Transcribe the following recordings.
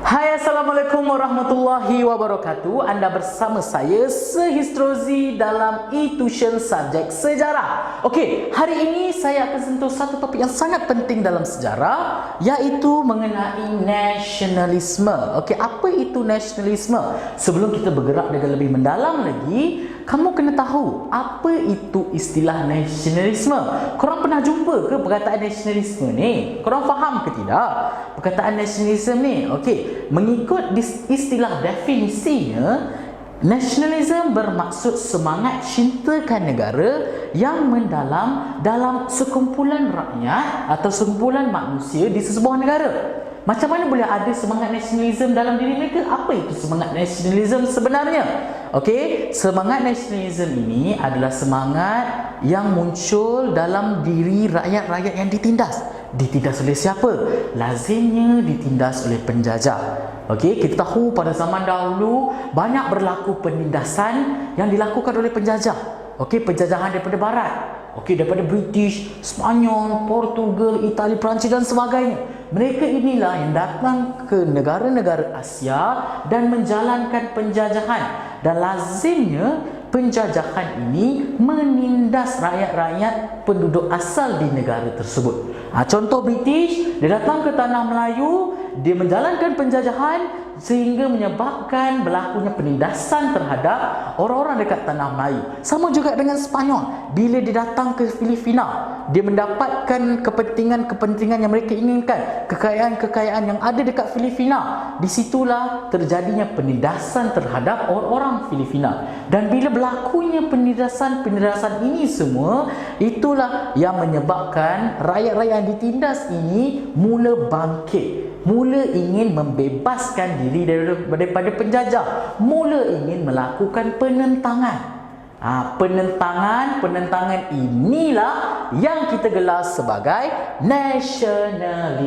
Hai, Assalamualaikum warahmatullahi wabarakatuh. Anda bersama saya Sehistrozi dalam e-tuition subjek sejarah. Okey, hari ini saya akan sentuh satu topik yang sangat penting dalam sejarah, iaitu mengenai nasionalisme. Okey, apa itu nasionalisme? Sebelum kita bergerak dengan lebih mendalam lagi, kamu kena tahu apa itu istilah nasionalisme. Korang pernah jumpa ke perkataan nasionalisme ni? Korang faham ke tidak perkataan nasionalisme ni? Okey, mengikut istilah definisinya, nasionalisme bermaksud semangat cintakan negara yang mendalam dalam sekumpulan rakyat atau sekumpulan manusia di sesebuah negara. Macam mana boleh ada semangat nasionalisme dalam diri mereka? Apa itu semangat nasionalisme sebenarnya? Okey, semangat nasionalisme ini adalah semangat yang muncul dalam diri rakyat-rakyat yang ditindas. Ditindas oleh siapa? Lazimnya ditindas oleh penjajah. Okey, kita tahu pada zaman dahulu banyak berlaku penindasan yang dilakukan oleh penjajah. Okey, penjajahan daripada barat. Okey, daripada British, Spanyol, Portugal, Itali, Perancis dan sebagainya. Mereka inilah yang datang ke negara-negara Asia dan menjalankan penjajahan. Dan lazimnya penjajahan ini menindas rakyat-rakyat penduduk asal di negara tersebut. Contoh British, dia datang ke tanah Melayu, dia menjalankan penjajahan sehingga menyebabkan berlakunya penindasan terhadap orang-orang dekat tanah Melayu. Sama juga dengan Spanyol, bila dia datang ke Filipina, dia mendapatkan kepentingan-kepentingan yang mereka inginkan, kekayaan-kekayaan yang ada dekat Filipina. Disitulah terjadinya penindasan terhadap orang-orang Filipina. Dan bila berlakunya penindasan ini semua, itulah yang menyebabkan rakyat-rakyat yang ditindas ini mula bangkit, mula ingin membebaskan diri daripada penjajah, mula ingin melakukan penentangan. Penentangan inilah yang kita gelar sebagai nasionalisme.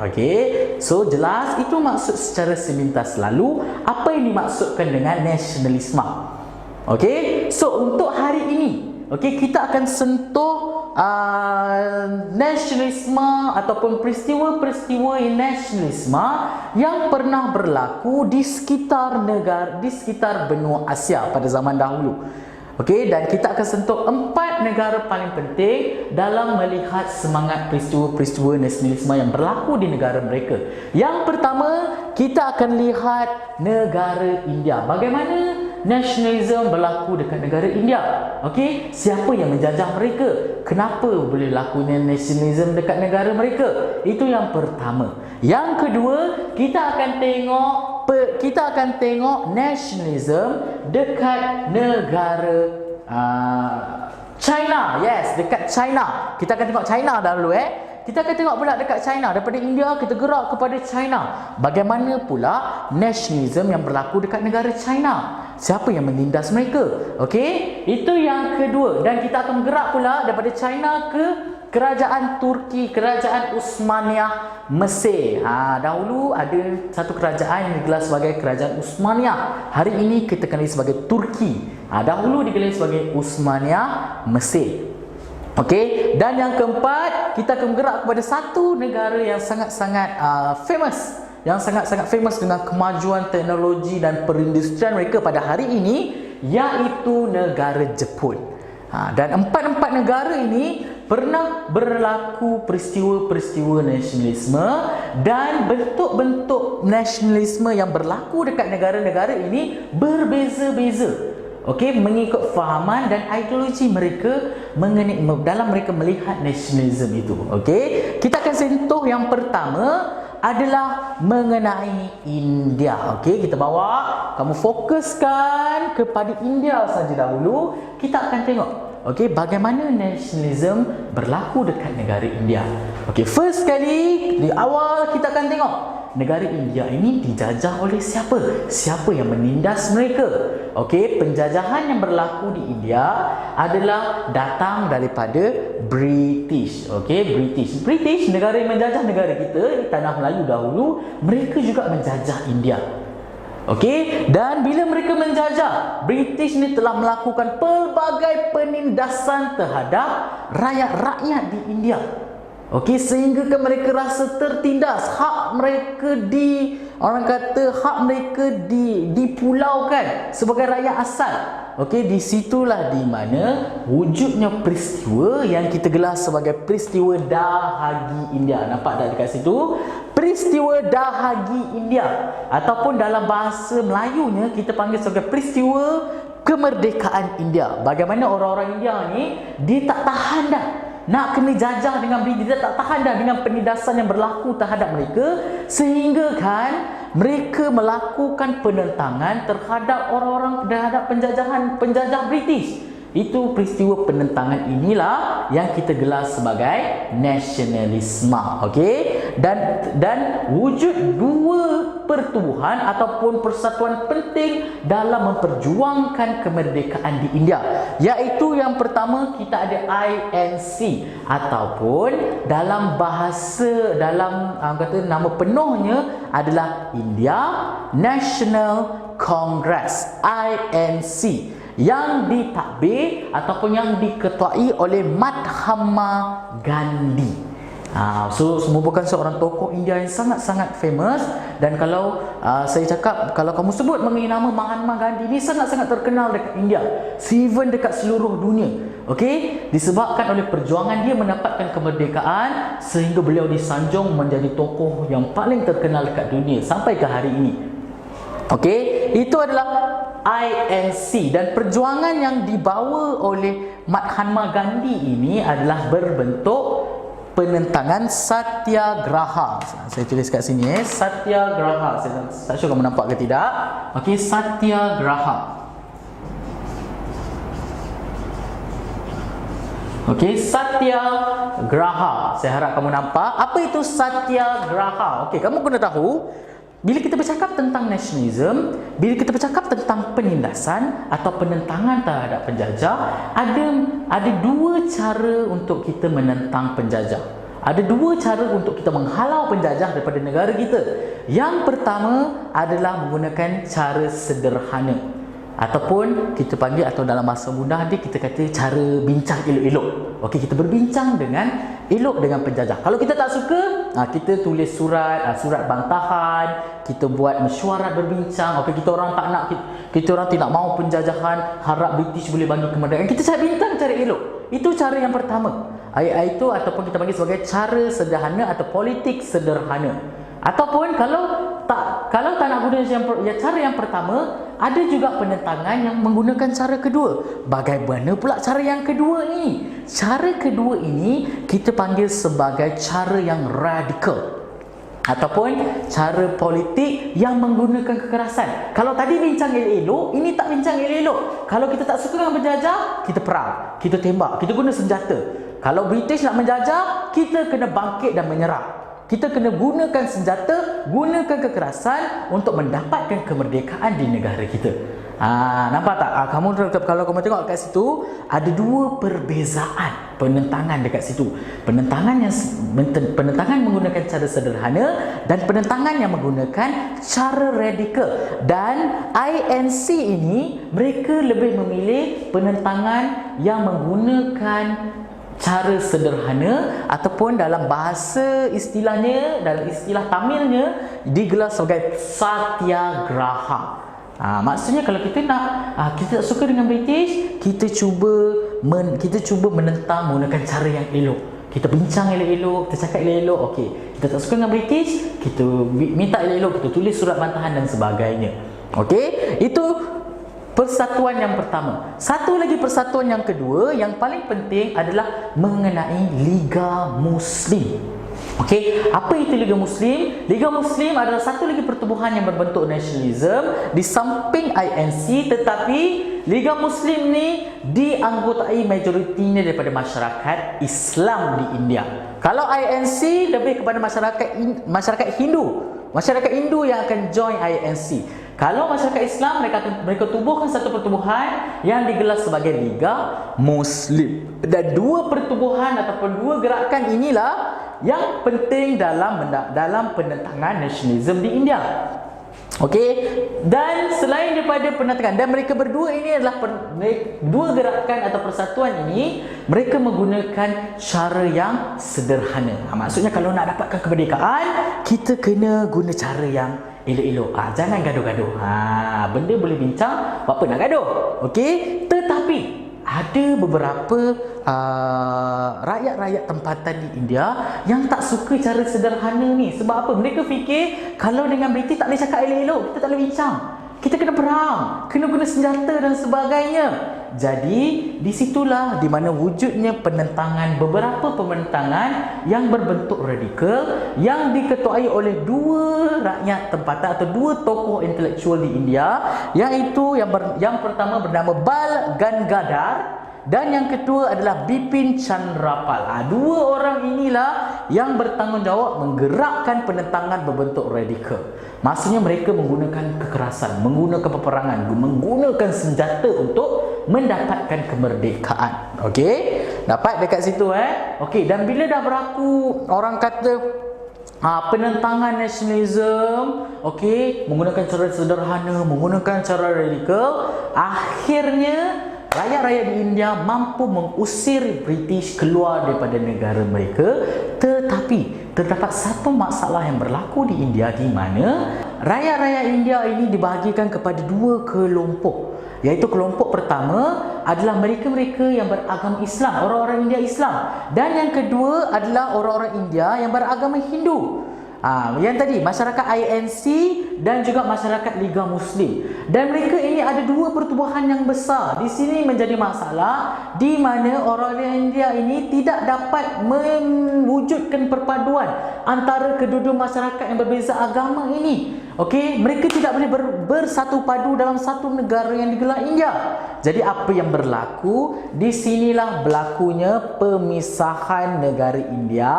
Okey, so jelas itu maksud secara semintas. Lalu apa yang dimaksudkan dengan nasionalisme? Okey, so untuk hari ini, okey, kita akan sentuh nasionalisme ataupun peristiwa-peristiwa nasionalisme yang pernah berlaku di sekitar benua Asia pada zaman dahulu. Okey, dan kita akan sentuh 4 negara paling penting dalam melihat semangat peristiwa-peristiwa nasionalisme yang berlaku di negara mereka. Yang pertama, kita akan lihat negara India. Bagaimana nasionalisme berlaku dekat negara India? Okey, siapa yang menjajah mereka? Kenapa boleh lakunya nasionalisme dekat negara mereka? Itu yang pertama. Yang kedua, kita akan tengok nasionalisme dekat negara China. Yes, dekat China. Kita akan tengok China dahulu Kita akan tengok pula dekat China. Daripada India kita gerak kepada China. Bagaimana pula nasionalisme yang berlaku dekat negara China? Siapa yang menindas mereka? Okey, itu yang kedua. Dan kita akan bergerak pula daripada China ke kerajaan Turki, kerajaan Uthmaniyah Mesir. Dahulu ada satu kerajaan yang digelar sebagai kerajaan Uthmaniyah. Hari ini kita kenali sebagai Turki. Dahulu digelar sebagai Uthmaniyah Mesir. Okey, dan yang keempat, kita akan bergerak kepada satu negara yang sangat-sangat famous, yang sangat-sangat famous dengan kemajuan teknologi dan perindustrian mereka pada hari ini, iaitu negara Jepun. Dan empat negara ini pernah berlaku peristiwa-peristiwa nasionalisme, dan bentuk-bentuk nasionalisme yang berlaku dekat negara-negara ini berbeza-beza. Okey, mengikut fahaman dan ideologi mereka mengenai dalam mereka melihat nasionalisme itu. Okey, kita akan sentuh yang pertama adalah mengenai India. Okey, kita bawa kamu fokuskan kepada India saja dahulu. Kita akan tengok okey, bagaimana nasionalisme berlaku dekat negara India. Okey, first sekali di awal kita akan tengok negara India ini dijajah oleh siapa? Siapa yang menindas mereka? Okey, penjajahan yang berlaku di India adalah datang daripada British. Okey, British negara yang menjajah negara kita, tanah Melayu dahulu, mereka juga menjajah India. Okey, dan bila mereka menjajah, British ni telah melakukan pelbagai penindasan terhadap rakyat-rakyat di India. Okey, sehingga kan mereka rasa tertindas, hak mereka hak mereka dipulaukan sebagai rakyat asal. Okey, di situlah di mana wujudnya peristiwa yang kita gelar sebagai peristiwa Dahagi India. Nampak tak dekat situ? Peristiwa Dahagi India, ataupun dalam bahasa Melayunya kita panggil sebagai peristiwa kemerdekaan India. Bagaimana orang-orang India ni dia tak tahan dah nak kena jajah dengan dia tak tahan dah dengan penindasan yang berlaku terhadap mereka, sehingga kan mereka melakukan penentangan terhadap orang-orang terhadap penjajah British. Itu peristiwa penentangan inilah yang kita gelar sebagai nasionalisme. Okey, dan wujud dua pertubuhan ataupun persatuan penting dalam memperjuangkan kemerdekaan di India, iaitu yang pertama kita ada INC, ataupun dalam bahasa kata nama penuhnya adalah India National Congress, INC, yang ditadbir ataupun yang diketuai oleh Mahatma Gandhi. So merupakan seorang tokoh India yang sangat-sangat famous, dan kalau saya cakap, kalau kamu sebut mengenai nama Mahatma Gandhi ni sangat-sangat terkenal dekat India, even dekat seluruh dunia. Okey, disebabkan oleh perjuangan dia mendapatkan kemerdekaan sehingga beliau disanjung menjadi tokoh yang paling terkenal dekat dunia sampai ke hari ini. Okey, itu adalah INC, dan perjuangan yang dibawa oleh Mahatma Gandhi ini adalah berbentuk penentangan Satyagraha. Saya tulis kat sini Satyagraha. Saya tak sure kamu nampak ke tidak. Okey, Satyagraha. Okey, Satyagraha. Saya harap kamu nampak. Apa itu Satyagraha? Okey, kamu kena tahu, bila kita bercakap tentang nasionalisme, bila kita bercakap tentang penindasan atau penentangan terhadap penjajah, ada dua cara untuk kita menentang penjajah. Ada dua cara untuk kita menghalau penjajah daripada negara kita. Yang pertama adalah menggunakan cara sederhana, ataupun kita panggil, atau dalam bahasa mudah dia kita kata cara bincang elok-elok. Okey, kita berbincang dengan elok dengan penjajah. Kalau kita tak suka, kita tulis surat bantahan, kita buat mesyuarat berbincang. Okey, kita orang tidak mahu penjajahan, harap British boleh bagi kemerdekaan. Kita cari bincang cara elok. Itu cara yang pertama. Itu ataupun kita panggil sebagai cara sederhana atau politik sederhana. Ataupun kalau tak nak guna cara yang pertama, ada juga penentangan yang menggunakan cara kedua. Bagaimana pula cara yang kedua ini? Cara kedua ini kita panggil sebagai cara yang radikal, ataupun cara politik yang menggunakan kekerasan. Kalau tadi bincang elok-elok, ini tak bincang elok-elok. Kalau kita tak suka dengan penjajah, kita perang, kita tembak, kita guna senjata. Kalau British nak menjajah, kita kena bangkit dan menyerang. Kita kena gunakan senjata, gunakan kekerasan untuk mendapatkan kemerdekaan di negara kita. Nampak tak? Kalau kamu tengok kat situ, ada dua perbezaan penentangan dekat situ. Penentangan menggunakan cara sederhana, dan penentangan yang menggunakan cara radikal. Dan INC ini mereka lebih memilih penentangan yang menggunakan cara sederhana, ataupun dalam bahasa istilahnya, dalam istilah Tamilnya digelar sebagai Satyagraha. Maksudnya kalau kita tak suka dengan British, kita cuba menentang menggunakan cara yang elok. Kita bincang elok-elok, kita cakap elok-elok. Okey, kita tak suka dengan British, kita minta elok-elok, kita tulis surat bantahan dan sebagainya. Okey, itu persatuan yang pertama. Satu lagi persatuan yang kedua yang paling penting adalah mengenai Liga Muslim. Okey, apa itu Liga Muslim? Liga Muslim adalah satu lagi pertubuhan yang berbentuk nasionalisme di samping INC, tetapi Liga Muslim ni dianggotai majoritinya daripada masyarakat Islam di India. Kalau INC lebih kepada masyarakat Hindu. Masyarakat Hindu yang akan join INC. Kalau masyarakat Islam, mereka tubuhkan satu pertubuhan yang digelar sebagai Liga Muslim. Dan dua pertubuhan ataupun dua gerakan inilah yang penting dalam penentangan nasionalisme di India. Okey, dan selain daripada penentangan, dan mereka berdua ini adalah dua gerakan atau persatuan ini, mereka menggunakan cara yang sederhana. Maksudnya kalau nak dapatkan kemerdekaan, kita kena guna cara yang elok-elok. Jangan gaduh-gaduh. Benda boleh bincang, apa nak gaduh? Okey, tetapi ada beberapa rakyat-rakyat tempatan di India yang tak suka cara sederhana ni. Sebab apa? Mereka fikir kalau dengan British tak boleh cakap elok-elok, kita tak boleh bincang. Kita kena perang, kena guna senjata dan sebagainya. Jadi, disitulah di mana wujudnya penentangan, beberapa pembentangan yang berbentuk radikal yang diketuai oleh dua rakyat tempatan atau dua tokoh intelektual di India, iaitu yang pertama bernama Bal Gangadhar dan yang kedua adalah Bipin Chandrapal. Dua orang inilah yang bertanggungjawab menggerakkan penentangan berbentuk radikal. Maksudnya mereka menggunakan kekerasan, menggunakan peperangan, menggunakan senjata untuk mendapatkan kemerdekaan. Okey, dapat dekat situ Okey, dan bila dah berlaku orang kata penentangan nasionalisme, okey, menggunakan cara sederhana, menggunakan cara radikal, akhirnya rakyat-rakyat di India mampu mengusir British keluar daripada negara mereka. Tetapi terdapat satu masalah yang berlaku di India, di mana rakyat-rakyat India ini dibahagikan kepada dua kelompok. Iaitu kelompok pertama adalah mereka-mereka yang beragama Islam, orang-orang India Islam. Dan yang kedua adalah orang-orang India yang beragama Hindu. Yang tadi masyarakat INC dan juga masyarakat Liga Muslim. Dan mereka ini ada dua pertubuhan yang besar. Di sini menjadi masalah di mana orang India ini tidak dapat mewujudkan perpaduan antara kedua-dua masyarakat yang berbeza agama ini. Okey, mereka tidak boleh bersatu padu dalam satu negara yang digelar India. Jadi apa yang berlaku? Di sinilah berlakunya pemisahan negara India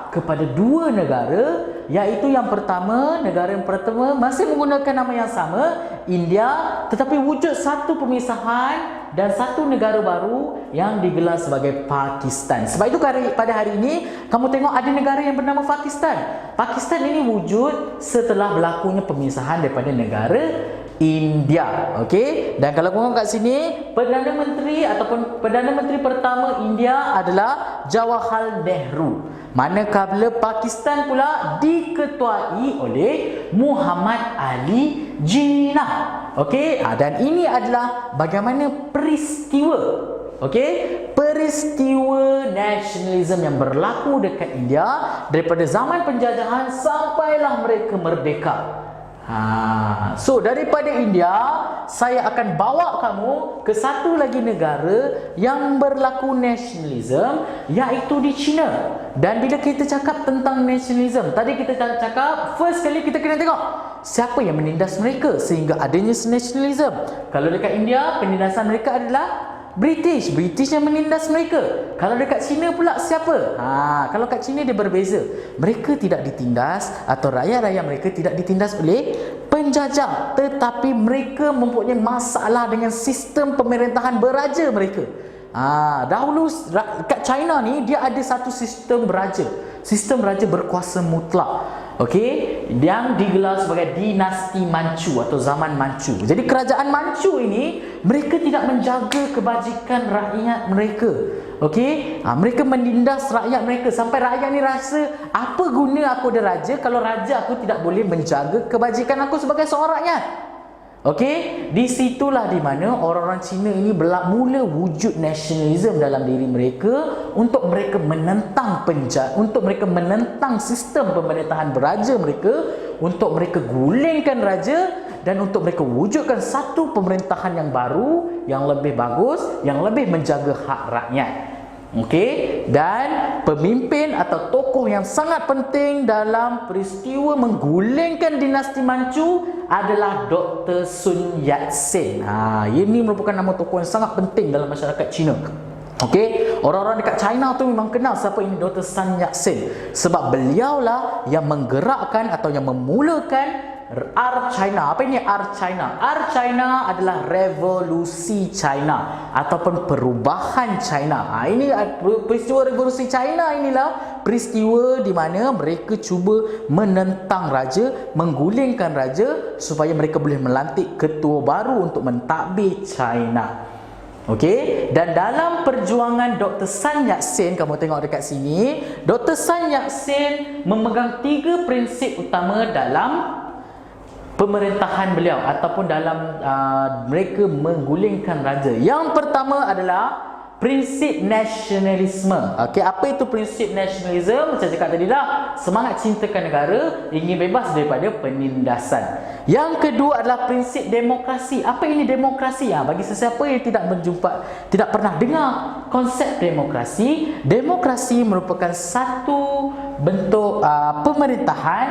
kepada dua negara, iaitu yang pertama, negara yang pertama masih menggunakan nama yang sama, India, tetapi wujud satu pemisahan dan satu negara baru yang digelar sebagai Pakistan. Sebab itu pada hari ini kamu tengok ada negara yang bernama Pakistan. Pakistan ini wujud setelah berlakunya pemisahan daripada negara India. Okey, dan kalau korang kat sini, Perdana Menteri ataupun Perdana Menteri pertama India adalah Jawaharlal Nehru. Manakala Pakistan pula diketuai oleh Muhammad Ali Jinnah. Okey, dan ini adalah bagaimana peristiwa, peristiwa nasionalisme yang berlaku dekat India daripada zaman penjajahan sampailah mereka merdeka. So daripada India, saya akan bawa kamu ke satu lagi negara yang berlaku nasionalisme, iaitu di China. Dan bila kita cakap tentang nasionalisme, tadi kita cakap first kali kita kena tengok siapa yang menindas mereka sehingga adanya nasionalisme. Kalau dekat India, penindasan mereka adalah British yang menindas mereka. Kalau dekat China pula siapa? Kalau kat China dia berbeza. Mereka tidak ditindas atau rakyat-rakyat mereka tidak ditindas oleh penjajah, tetapi mereka mempunyai masalah dengan sistem pemerintahan beraja mereka. Dahulu kat China ni dia ada satu sistem beraja, sistem raja berkuasa mutlak. Okey, yang digelar sebagai dinasti Manchu atau zaman Manchu. Jadi kerajaan Manchu ini mereka tidak menjaga kebajikan rakyat mereka. Okey, mereka menindas rakyat mereka sampai rakyat ni rasa, apa guna aku ada raja kalau raja aku tidak boleh menjaga kebajikan aku sebagai seorang rakyat. Okey, disitulah di mana orang-orang Cina ini mula wujud nasionalisme dalam diri mereka untuk mereka menentang untuk mereka menentang sistem pemerintahan beraja mereka, untuk mereka gulingkan raja dan untuk mereka wujudkan satu pemerintahan yang baru, yang lebih bagus, yang lebih menjaga hak rakyat. Okey, dan pemimpin atau tokoh yang sangat penting dalam peristiwa menggulingkan dinasti Manchu adalah Dr. Sun Yat-sen. Ini merupakan nama tokoh yang sangat penting dalam masyarakat Cina. Okey, orang-orang dekat China tu memang kenal siapa ini Dr. Sun Yat-sen, sebab beliaulah yang menggerakkan atau yang memulakan R-China. Apa ini R-China? R-China adalah revolusi China ataupun perubahan China. Ini peristiwa revolusi China inilah peristiwa di mana mereka cuba menentang raja, menggulingkan raja supaya mereka boleh melantik ketua baru untuk mentadbir China. Okey, dan dalam perjuangan Dr. Sun Yat-sen, kamu tengok dekat sini, Dr. Sun Yat-sen memegang 3 prinsip utama dalam pemerintahan beliau ataupun dalam mereka menggulingkan raja. Yang pertama adalah prinsip nasionalisme. Okey, apa itu prinsip nasionalisme? Macam cakap tadi dah, semangat cintakan negara, ingin bebas daripada penindasan. Yang kedua adalah prinsip demokrasi. Apa ini demokrasi? Bagi sesiapa yang tidak pernah dengar konsep demokrasi, demokrasi merupakan satu bentuk pemerintahan,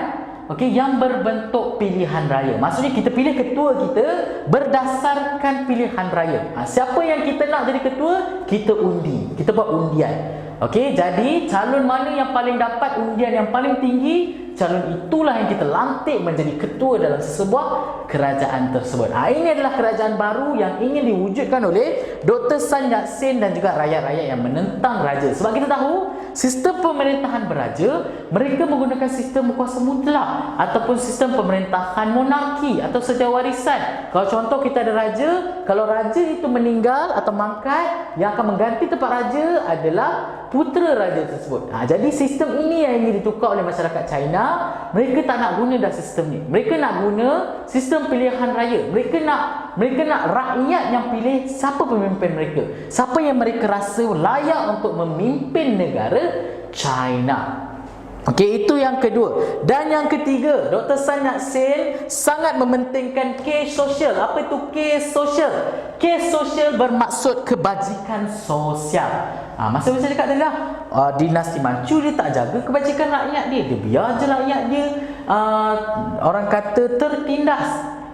okey, yang berbentuk pilihan raya. Maksudnya kita pilih ketua kita berdasarkan pilihan raya. Siapa yang kita nak jadi ketua, kita undi. Kita buat undian. Okey, jadi calon mana yang paling dapat undian yang paling tinggi, calon itulah yang kita lantik menjadi ketua dalam sesebuah kerajaan tersebut. Ini adalah kerajaan baru yang ingin diwujudkan oleh Dr. Sun Yat-sen dan juga rakyat-rakyat yang menentang raja. Sebab kita tahu sistem pemerintahan beraja, mereka menggunakan sistem kuasa mutlak ataupun sistem pemerintahan monarki atau sejawarisan. Kalau contoh kita ada raja, kalau raja itu meninggal atau mangkat, yang akan mengganti tempat raja adalah putera raja tersebut. Jadi sistem ini yang ingin ditukar oleh masyarakat China. Mereka tak nak guna dah sistem ni. Mereka nak guna sistem pilihan raya. Mereka nak rakyat yang pilih siapa pemimpin mereka, siapa yang mereka rasa layak untuk memimpin negara China. Okey, itu yang kedua. Dan yang ketiga, Dr. Sun Yat-sen sangat mementingkan K sosial. Apa itu K sosial? K sosial bermaksud kebajikan sosial. Masa saya cakap tadi lah, dinasti Manchu dia tak jaga kebajikan rakyat dia. Dia biar je rakyat dia orang kata tertindas.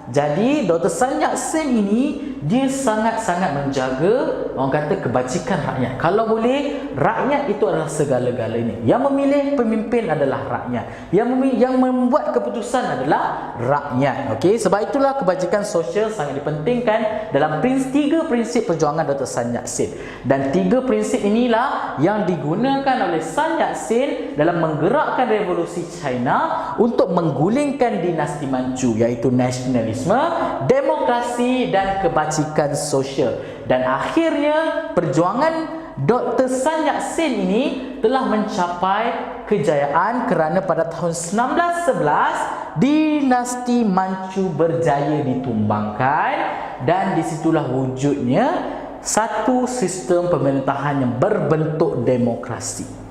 Jadi Dr. Sun Yat-sen ini dia sangat-sangat menjaga orang kata kebajikan rakyat. Kalau boleh, rakyat itu adalah segala-galanya. Yang memilih pemimpin adalah rakyat. Yang membuat keputusan adalah rakyat. Okey, sebab itulah kebajikan sosial sangat dipentingkan dalam 3 prinsip perjuangan Dr. Sun Yat-sen. Dan 3 prinsip inilah yang digunakan oleh Sun Yat-sen dalam menggerakkan revolusi China untuk menggulingkan dinasti Manchu, iaitu nasionalis, demokrasi dan kebajikan sosial. Dan akhirnya perjuangan Dr. Sun Yat-sen ini telah mencapai kejayaan kerana pada tahun 1911 dinasti Manchu berjaya ditumbangkan, dan disitulah wujudnya satu sistem pemerintahan yang berbentuk demokrasi.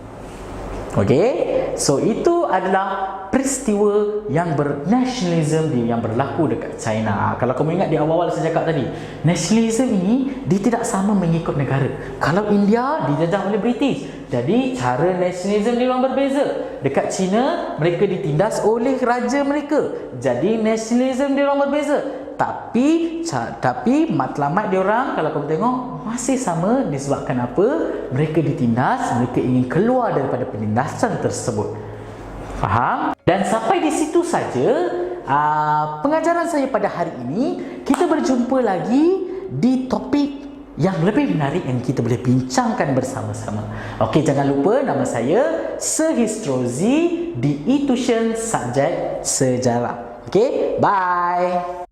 Okey, so itu adalah peristiwa yang bernasionalisme yang berlaku dekat China. Kalau kamu ingat di awal-awal saya cakap tadi, nasionalisme ini dia tidak sama mengikut negara. Kalau India dijajah oleh British, jadi cara nasionalisme dia orang berbeza. Dekat China mereka ditindas oleh raja mereka, jadi nasionalisme dia orang berbeza. Tapi matlamat dia orang kalau kamu tengok masih sama. Disebabkan apa? Mereka ditindas, mereka ingin keluar daripada penindasan tersebut. Faham? Dan sampai di situ saja pengajaran saya pada hari ini. Kita berjumpa lagi di topik yang lebih menarik yang kita boleh bincangkan bersama-sama. Okey, jangan lupa nama saya Sehistrozi di eTution Subjek Sejarah. Okey, bye.